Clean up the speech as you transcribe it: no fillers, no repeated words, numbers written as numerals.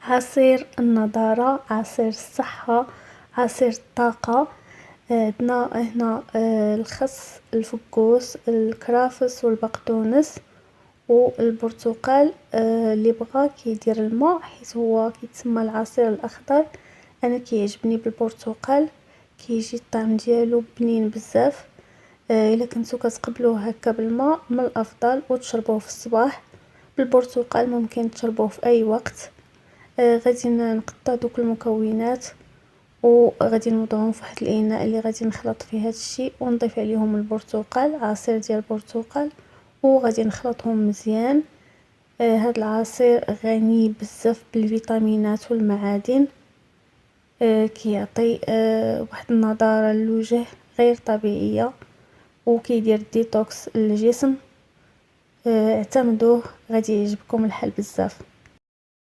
عصير النضارة، عصير الصحة، عصير الطاقة. عندنا هنا الخس، الفكوس، الكرافس والبقدونس والبرتقال. اللي بغا كيدير الماء حيت هو كيتسمى العصير الاخضر. انا كيعجبني بالبرتقال، كيجي الطعم ديالو بنين بزاف. الا كنتو كتقبلوه هكا بالماء من الافضل وتشربوه في الصباح. بالبرتقال ممكن تشربوه في اي وقت. غادي نقطع دوك المكونات وغادي نوضعهم في واحد الاناء اللي غادي نخلط فيه هادشي ونضيف عليهم البرتقال، عصير ديال البرتقال، وغادي نخلطهم مزيان. هاد العصير غني بزاف بالفيتامينات والمعادن. كيعطي واحد النضاره للوجه غير طبيعيه، وكيدير ديتوكس للجسم. اعتمدوه غادي يعجبكم الحال بزاف.